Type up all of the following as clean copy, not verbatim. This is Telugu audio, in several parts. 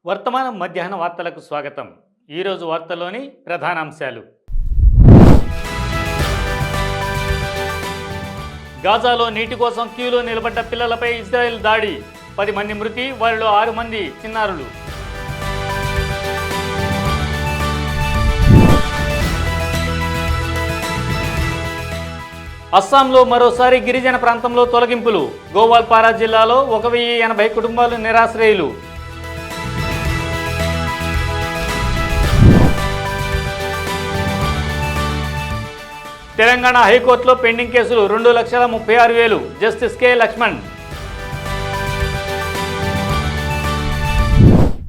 వర్తమానం మధ్యాహ్న వార్తలకు స్వాగతం. ఈరోజు వార్తల్లోని ప్రధానాంశాలు. గాజాలో నీటి కోసం క్యూలో నిలబడ్డ పిల్లలపై ఇజ్రాయెల్ దాడి. 10 మంది మృతి, వారిలో 6 మంది చిన్నారులు. అస్సాంలో మరోసారి గిరిజన ప్రాంతంలో తొలగింపులు. గోవాల్పారా జిల్లాలో 1080 కుటుంబాలు నిరాశ్రయులు. తెలంగాణ హైకోర్టులో పెండింగ్ కేసులు 2,36,000. Justice K Laxman.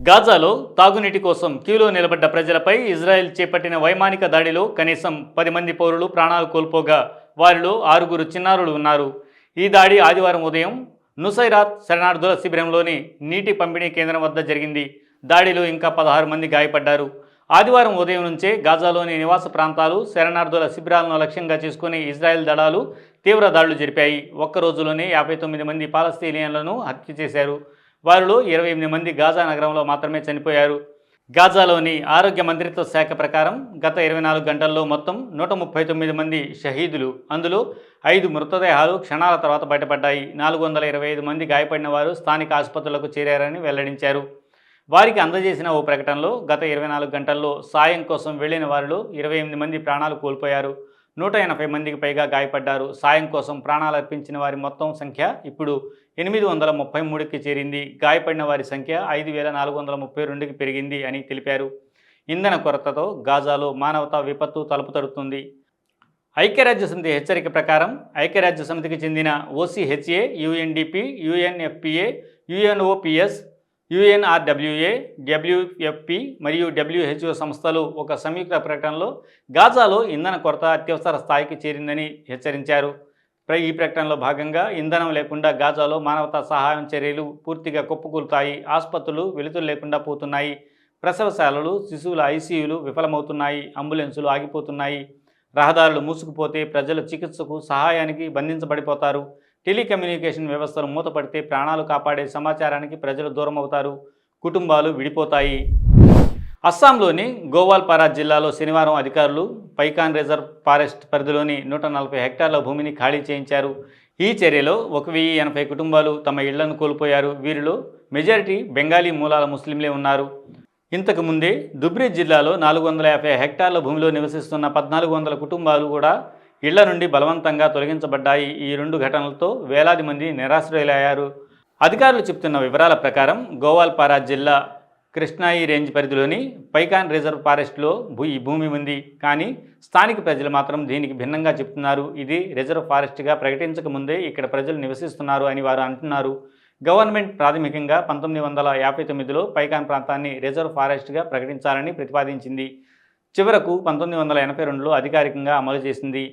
గాజాలో తాగునీటి కోసం క్యూలో నిలబడ్డ ప్రజలపై ఇజ్రాయెల్ చేపట్టిన వైమానిక దాడిలో కనీసం 10 మంది పౌరులు ప్రాణాలు కోల్పోగా వారిలో 6 చిన్నారులు ఉన్నారు. ఈ దాడి ఆదివారం ఉదయం నుసైరాత్ శరణార్థుల శిబిరంలోని నీటి పంపిణీ కేంద్రం వద్ద జరిగింది. దాడిలో ఇంకా 16 మంది గాయపడ్డారు. ఆదివారం ఉదయం నుంచే గాజాలోని నివాస ప్రాంతాలు, శరణార్థుల శిబిరాలను లక్ష్యంగా చేసుకుని ఇజ్రాయెల్ దళాలు తీవ్ర దాడులు జరిపాయి. ఒక్క రోజులోనే 59 మంది పాలస్తీనియన్లను హత్య చేశారు. వారిలో 28 మంది గాజా నగరంలో మాత్రమే చనిపోయారు. గాజాలోని ఆరోగ్య మంత్రిత్వ శాఖ ప్రకారం గత 24 గంటల్లో మొత్తం 139 మంది షహీదులు, అందులో 5 మృతదేహాలు క్షణాల తర్వాత బయటపడ్డాయి. 425 మంది గాయపడిన వారు స్థానిక ఆసుపత్రులకు చేరారని వెల్లడించారు. వారికి అందజేసిన ఓ ప్రకటనలో గత 24 గంటల్లో సాయం కోసం వెళ్లిన వారిలో 28 మంది ప్రాణాలు కోల్పోయారు. 180 మందికి పైగా గాయపడ్డారు. సాయం కోసం ప్రాణాలు అర్పించిన వారి మొత్తం సంఖ్య ఇప్పుడు 833కి చేరింది. గాయపడిన వారి సంఖ్య 5,432కి పెరిగింది అని తెలిపారు. ఇంధన కొరతతో గాజాలో మానవతా విపత్తు తలుపు తడుతుంది. ఐక్యరాజ్యసమితి హెచ్చరిక ప్రకారం ఐక్యరాజ్యసమితికి చెందిన OCHA, UNDP, UNFPA, UNOPS, UNRWA, WFP మరియు WHO సంస్థలు ఒక సంయుక్త ప్రకటనలో గాజాలో ఇంధన కొరత అత్యవసర స్థాయికి చేరిందని హెచ్చరించారు. ఈ ప్రకటనలో భాగంగా ఇంధనం లేకుండా గాజాలో మానవతా సహాయం చర్యలు పూర్తిగా కుప్పకూలుతాయి. ఆసుపత్రులు వెలుతురు లేకుండా పోతున్నాయి. ప్రసవశాలలు, శిశువుల ICUలు విఫలమవుతున్నాయి. అంబులెన్సులు ఆగిపోతున్నాయి. రహదారులు మూసుకుపోతే ప్రజలు చికిత్సకు సహాయానికి బంధించబడిపోతారు. టెలికమ్యూనికేషన్ వ్యవస్థలు మూతపడితే ప్రాణాలు కాపాడే సమాచారానికి ప్రజలు దూరం అవుతారు. కుటుంబాలు విడిపోతాయి. అస్సాంలోని గోవాల్పారా జిల్లాలో శనివారం అధికారులు పైకాన్ రిజర్వ్ ఫారెస్ట్ పరిధిలోని 140 హెక్టార్ల భూమిని ఖాళీ చేయించారు. ఈ చర్యలో 1080 కుటుంబాలు తమ ఇళ్లను కోల్పోయారు. వీరిలో మెజారిటీ బెంగాలీ మూలాల ముస్లింలే ఉన్నారు. ఇంతకు ముందే ధుబ్రీ జిల్లాలో 450 హెక్టార్ల భూమిలో నివసిస్తున్న 1400 కుటుంబాలు కూడా ఇళ్ల నుండి బలవంతంగా తొలగించబడ్డాయి. ఈ 2 ఘటనలతో వేలాది మంది నిరాశ్రయులయ్యారు. అధికారులు చెబుతున్న వివరాల ప్రకారం గోవాల్పారా జిల్లా కృష్ణాయి రేంజ్ పరిధిలోని పైకాన్ రిజర్వ్ ఫారెస్ట్లో ఈ భూమి ఉంది. కానీ స్థానిక ప్రజలు మాత్రం దీనికి భిన్నంగా చెప్తున్నారు. ఇది రిజర్వ్ ఫారెస్ట్గా ప్రకటించక ముందే ఇక్కడ ప్రజలు నివసిస్తున్నారు అని వారు అంటున్నారు. గవర్నమెంట్ ప్రాథమికంగా 1959లో పైకాన్ ప్రాంతాన్ని రిజర్వ్ ఫారెస్ట్గా ప్రకటించాలని ప్రతిపాదించింది. చివరకు 1982లో అధికారికంగా అమలు చేసింది.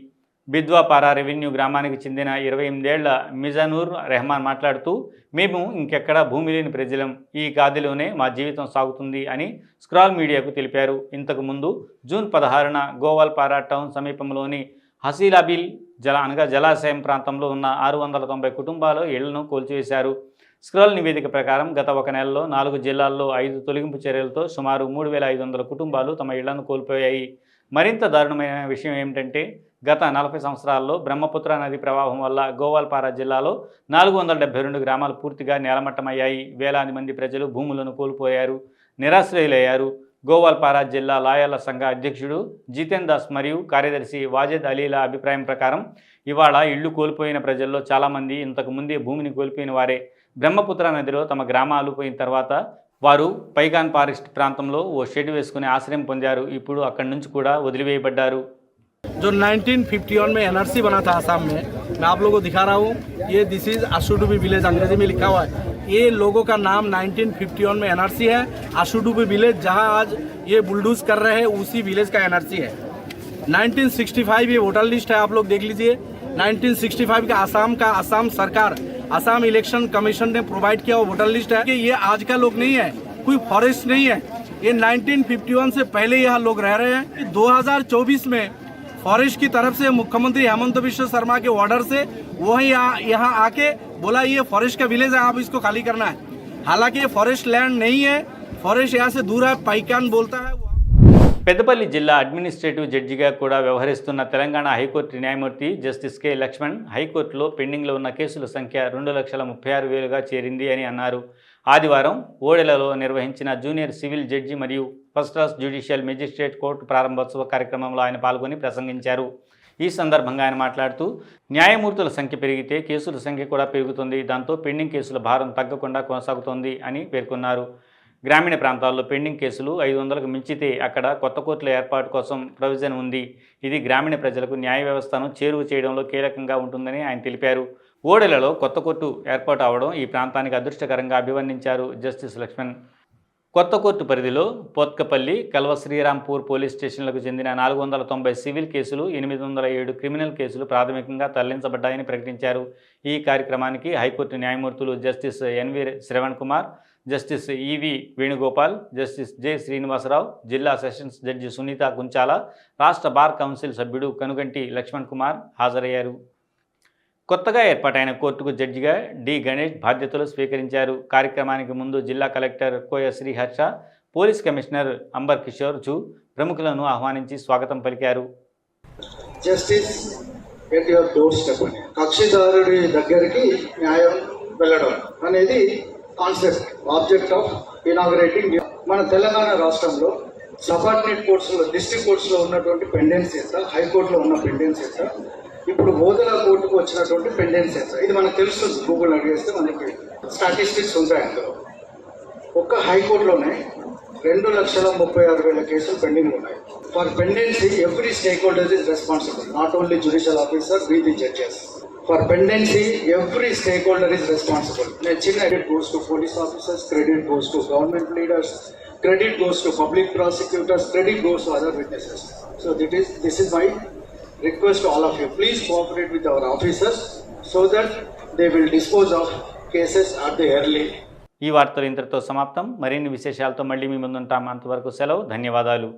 బిద్వాపారా రెవెన్యూ గ్రామానికి చెందిన 28 ఏళ్ల మిజానూర్ రెహమాన్ మాట్లాడుతూ, మేము ఇంకెక్కడా భూమి లేని ప్రజలం, ఈ గాదిలోనే మా జీవితం సాగుతుంది అని స్క్రాల్ మీడియాకు తెలిపారు. ఇంతకు ముందు జూన్ 16న గోవాల్పారా టౌన్ సమీపంలోని హసీలాబిల్ జలాశయం ప్రాంతంలో ఉన్న 690 కుటుంబాలు ఇళ్లను కూల్చివేశారు. స్క్రాల్ నివేదిక ప్రకారం గత 1 నెలలో 4 జిల్లాల్లో 5 తొలగింపు చర్యలతో సుమారు 3,500 కుటుంబాలు తమ ఇళ్లను కోల్పోయాయి. మరింత దారుణమైన విషయం ఏమిటంటే గత 40 సంవత్సరాల్లో బ్రహ్మపుత్ర నది ప్రవాహం వల్ల గోవాల్పారా జిల్లాలో 472 గ్రామాలు పూర్తిగా నేలమట్టమయ్యాయి. వేలాది మంది ప్రజలు భూములను కోల్పోయారు, నిరాశ్రయులయ్యారు. గోవాల్పారా జిల్లా లాయర్ల సంఘ అధ్యక్షుడు జితేన్ దాస్ మరియు కార్యదర్శి వాజెద్ అలీల అభిప్రాయం ప్రకారం ఇవాళ ఇళ్లు కోల్పోయిన ప్రజల్లో చాలామంది ఇంతకు ముందే భూమిని కోల్పోయిన వారే. బ్రహ్మపుత్ర నదిలో తమ గ్రామాలు పోయిన తర్వాత వారు పైకాన్ ఫారెస్ట్ ప్రాంతంలో ఓ షెడ్ వేసుకుని ఆశ్రయం పొందారు. ఇప్పుడు అక్కడి నుంచి కూడా వదిలివేయబడ్డారు. जो 1951 में NRC बना था आसाम में, मैं आप लोगों को दिखा रहा हूँ. ये दिस इज आशुडुबी विलेज, अंग्रेजी में लिखा हुआ है. ये लोगों का नाम 1951 में NRC है. आशुडुबी विलेज जहाँ आज ये बुलडूज कर रहे हैं उसी विलेज का NRC है. 1965 ये वोटर लिस्ट है, आप लोग देख लीजिए. 1965 का आसाम सरकार, आसाम इलेक्शन कमीशन ने प्रोवाइड किया वो वोटर लिस्ट है कि ये आज का लोग नहीं है, कोई फॉरेस्ट नहीं है. ये 1951 से पहले यहाँ लोग रह रहे हैं. 2024 में फॉरेस्ट की तरफ से मुख्यमंत्री हेमंत बिश्व शर्मा के ऑर्डर से वही यहाँ आके बोला ये फॉरेस्ट का विलेज है, आप इसको खाली करना है. हालांकि ये फॉरेस्ट लैंड नहीं है, फॉरेस्ट यहाँ से दूर है, पाइकान बोलता है। పెద్దపల్లి జిల్లా అడ్మినిస్ట్రేటివ్ జడ్జిగా కూడా వ్యవహరిస్తున్న తెలంగాణ హైకోర్టు న్యాయమూర్తి జస్టిస్ కె లక్ష్మణ్ హైకోర్టులో పెండింగ్లో ఉన్న కేసుల సంఖ్య 2,36,000గా చేరింది అని అన్నారు. ఆదివారం ఓడెలలో నిర్వహించిన జూనియర్ సివిల్ జడ్జి మరియు first class judicial magistrate court ప్రారంభోత్సవ కార్యక్రమంలో ఆయన పాల్గొని ప్రసంగించారు. ఈ సందర్భంగా ఆయన మాట్లాడుతూ న్యాయమూర్తుల సంఖ్య పెరిగితే కేసుల సంఖ్య కూడా పెరుగుతుంది, దాంతో పెండింగ్ కేసుల భారం తగ్గకుండా కొనసాగుతోంది అని పేర్కొన్నారు. గ్రామీణ ప్రాంతాల్లో పెండింగ్ కేసులు 500కు మించితే అక్కడ కొత్త కోర్టుల ఏర్పాటు కోసం ప్రొవిజన్ ఉంది. ఇది గ్రామీణ ప్రజలకు న్యాయ వ్యవస్థను చేరువ చేయడంలో కీలకంగా ఉంటుందని ఆయన తెలిపారు. ఓడెలలో కొత్త కోర్టు ఏర్పాటు అవడం ఈ ప్రాంతానికి అదృష్టకరంగా అభివర్ణించారు జస్టిస్ లక్ష్మణ్. కొత్త కోర్టు పరిధిలో పోత్కపల్లి, కల్వ శ్రీరాంపూర్ పోలీస్ స్టేషన్లకు చెందిన 490 సివిల్ కేసులు, 807 క్రిమినల్ కేసులు ప్రాథమికంగా తరలించబడ్డాయని ప్రకటించారు. ఈ కార్యక్రమానికి హైకోర్టు న్యాయమూర్తులు justice N V Shravan Kumar, justice E V Venugopal, justice J Srinivasarao, జిల్లా సెషన్స్ జడ్జి సునీత కుంచాల, రాష్ట్ర బార్ కౌన్సిల్ సభ్యుడు కనుగంటి లక్ష్మణ్ కుమార్ హాజరయ్యారు. కొత్తగా ఏర్పాటైన కోర్టుకు జడ్జిగా డి గణేష్ బాధ్యతలు స్వీకరించారు. కార్యక్రమానికి ముందు జిల్లా collector Koya Sriharsha, police commissioner Ambar Kishore జూ ప్రముఖులను ఆహ్వానించి స్వాగతం పలికారు. Justice at your doorstep అని కక్షిదారుడి దగ్గరికి న్యాయం వెళ్ళడం అనేది కాన్సెప్ట్, ఆబ్జెక్ట్ ఆఫ్ ఇనాగరేటింగ్. మన తెలంగాణ రాష్ట్రంలో సబార్డినేట్ కోర్ట్స్లో, డిస్ట్రిక్ట్ కోర్ట్స్లో ఉన్నటువంటి పెండెన్సీస్, హైకోర్టులో ఉన్న పెండెన్సీస్, ఇప్పుడు ఓదల కోర్టుకు వచ్చినటువంటి పెండెన్సీస్, ఇది మనకు తెలుస్తుంది. గూగుల్ అడిగేస్తే మనకి స్టాటిస్టిక్స్ ఉంటాయి. అందులో ఒక్క హైకోర్టులోనే 2,36,000 కేసులు పెండింగ్ ఉన్నాయి. For pendency every stakeholder is responsible, not only judicial officer, we the judges. For pendency, every stakeholder is responsible. Credit goes to police officers, credit goes to government leaders, credit goes to public prosecutors, credit goes to other witnesses. So this is my request to all of you. Please cooperate with our officers so that they will dispose of cases at the early. ఈ వార్తలు ఇంతటితో సమాప్తం. మరిన్ని విశేషాలతో మళ్ళీ మీ ముందుంటాం. అంతవరకు సెలవు. ధన్యవాదాలు.